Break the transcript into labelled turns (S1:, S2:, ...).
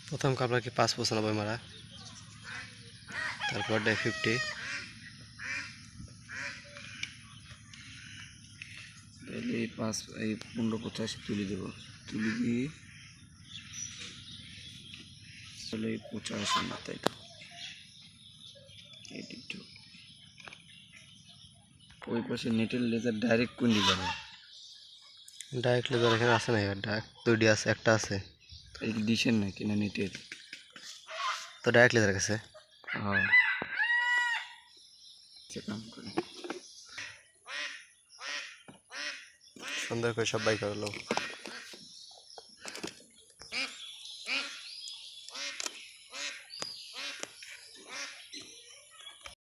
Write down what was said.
S1: প্রথম কাপড় কি 595 মারা, তারপর ডে 50,
S2: তাহলে এই 1585 তুলে দেব, তুলে দিয়ে তাহলে 85 না, তাই তো 82। ওই পাশে নেটের লেজার ডাইরেক্ট কুন্ডি যাবে,
S1: ডাইরেক্ট লেজার এখানে আছে না, ডাইরেক্ট দুইটি আছে, একটা আছে
S2: এই কি ডিশের না কিনা নেটের?
S1: তো ডাইরেক্ট লেজার কাছে
S2: হ্যাঁ, সে কাম করে।
S1: সুন্দর করে সব বাই করলো।